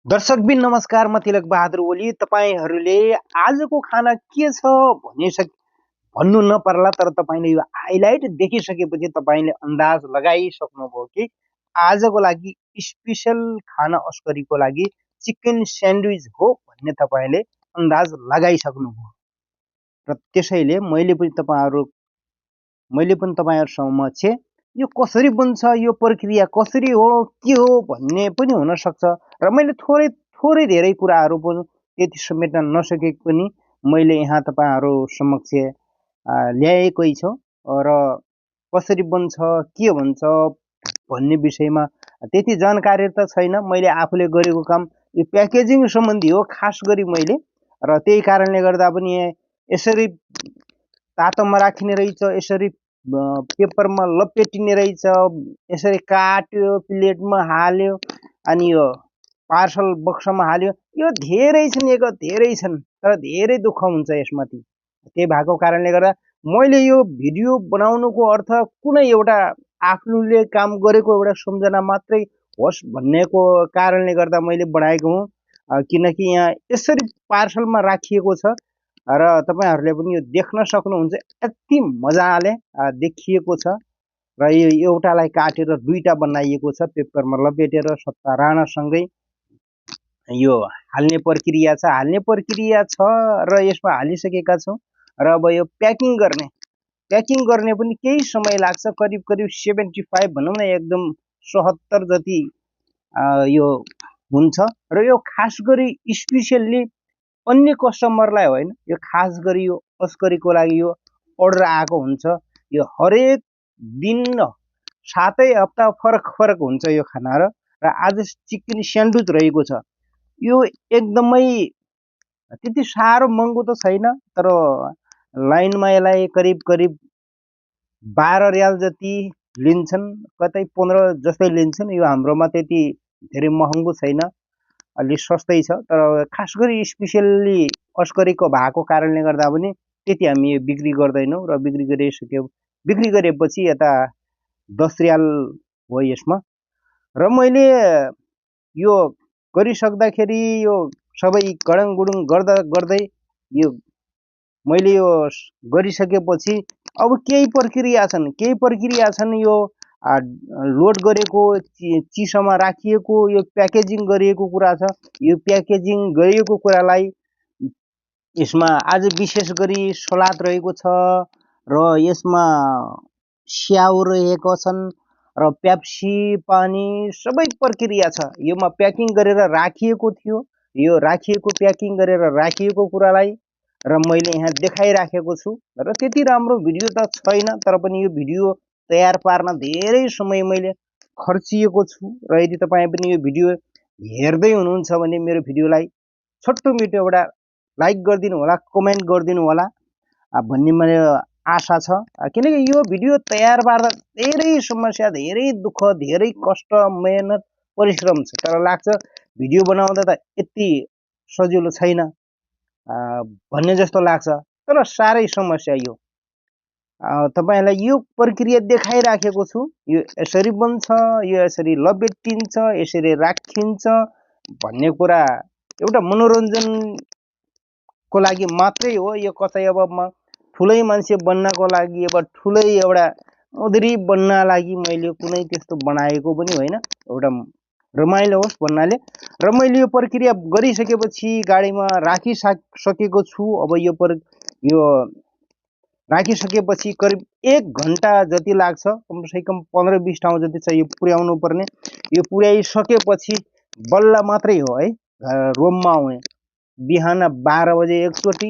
दर्शकबिन नमस्कार, म तिलक बहादुर ओली। तपाईहरूले आजको खाना के छ भन्नु नपर्ला, तर तपाईले यो हाइलाइट देखिसकेपछि तपाईले अन्दाज लगाइसक्नुभयो कि आजको लागि स्पेशल खाना अस्करीको लागि चिकन स्यान्डविच हो भन्ने तपाईले अन्दाज लगाइसक्नुभयो। र त्यसैले मैले पनि तपाईहरु समक्ष यो कसरी बन्छ, यो प्रक्रिया कसरी हो, के हो भन्ने पनि हुन सक्छ। र मैले थोरै धेरै कुराहरू पनि त्यति समेट्न नसके पनि मैले यहाँ तपाईहरु समक्ष ल्याएकै छु। र कसरी बन्छ, के भन्छ भन्ने विषयमा त्यति जानकारी त छैन। मैले आफूले गरेको काम यो प्याकेजिङ सम्बन्धी हो खास गरी मैले, र त्यही कारणले गर्दा पनि यसरी तातोमा राखिने रहेछ, यसरी पेपरमा लपेटिने रहेछ, यसरी काट्यो, प्लेटमा हाल्यो, अनि यो पार्सल बक्समा हाल्यो। यो धेरै छन्, तर धेरै दुःख हुन्छ यसमाथि। त्यही भएको कारणले गर्दा मैले यो भिडियो बनाउनुको अर्थ कुनै एउटा आफूले काम गरेको एउटा सम्झना मात्रै होस् भन्नेको कारणले गर्दा मैले बनाएको हुँ। किनकि यहाँ यसरी पार्सलमा राखिएको छ र तपाईहरुले पनि यो देख्न सक्नुहुन्छ, यति मजाले देखिएको छ। र यो एउटालाई काटेर दुईटा बनाइएको छ, पेपरमा लपेटेर सत्ता राणासँगै यो हाल्ने प्रक्रिया छ र यसमा हालिसकेका छौं। र अब यो प्याकिङ गर्ने पनि केही समय लाग्छ, करिब 75 भनौं न, एकदम 77 जति यो हुन्छ। र यो खास गरी स्पेशली अन्य कस्टमरलाई होइन, यो खास गरी यो अस्करीको लागि यो अर्डर आएको हुन्छ। यो हरेक दिन 7 हप्ता फरक हुन्छ यो खाना। र आज चिकन स्यान्डविच रहेको छ। यो एकदमै त्यति साह्रो महँगो त छैन, तर लाइनमा यसलाई करिब 12 रियाल जति लिन्छन्, कतै 15 जस्तै लिन्छन्। यो हाम्रोमा त्यति धेरै महँगो छैन, अलि सस्तै छ। तर खास गरी स्पेशली अस्करीको भएको कारणले गर्दा पनि त्यति हामी यो बिक्री गर्दैनौं। र बिक्री गरेपछि यता 10 रियाल हो यसमा। र मैले यो गरिसक्दाखेरि यो सबै गडङगुडुङ गर्दै यो मैले यो गरिसकेपछि अब केही प्रक्रिया छन्। यो लोड गरेको, चिसोमा राखिएको, यो प्याकेजिङ गरिएको कुरा छ। यो प्याकेजिङ गरिएको कुरालाई यसमा आज विशेष गरी सलाद रहेको छ, र यसमा स्याउ रहेको छन्, र पेप्सी, पानी सबै प्रक्रिया छ। योमा प्याकिङ गरेर राखिएको थियो। यो प्याकिङ गरेर राखिएको कुरालाई र मैले यहाँ देखाइराखेको छु। र त्यति राम्रो भिडियो त छैन, तर पनि यो भिडियो तयार पार्न धेरै समय मैले खर्चिएको छु। र यदि तपाई पनि यो भिडियो हेर्दै हुनुहुन्छ भने मेरो भिडियोलाई छोटो मिठो एउटा लाइक गरिदिनु होला, कमेन्ट गरिदिनु होला भन्ने मेरो आशा छ। किनकि यो भिडियो तयार पार्दा धेरै समस्या, धेरै दुःख, धेरै कष्ट, मेहनत, परिश्रम छ। तर लाग्छ भिडियो बनाउँदा त यति सजिलो छैन भन्ने जस्तो लाग्छ, तर साह्रै समस्या यो। तपाईहरुलाई यो प्रक्रिया देखाइराखेको छु। यो यसरी बन्छ, यो यसरी लपेटिन्छ, यसरी राखिन्छ भन्ने कुरा एउटा मनोरञ्जनको लागि मात्रै हो। यो कतै अब म ठुलै मान्छे बन्नको लागि, अब ठुलै एउटा उद्री बन्न लागि मैले कुनै त्यस्तो बनाएको पनि होइन। एउटा रमाइलो होस् भन्नाले। र मैले यो प्रक्रिया गरिसकेपछि गाडीमा राखिसकेको छु। अब यो राखिसकेपछि करिब 1 घण्टा जति लाग्छ, कमसेकम 15-20 ठाउँ जति चाहिँ यो पुर्याउनु पर्ने। यो पुर्याइसकेपछि बल्ल मात्रै हो है रोममा आउने। बिहान 12 बजे एकचोटि,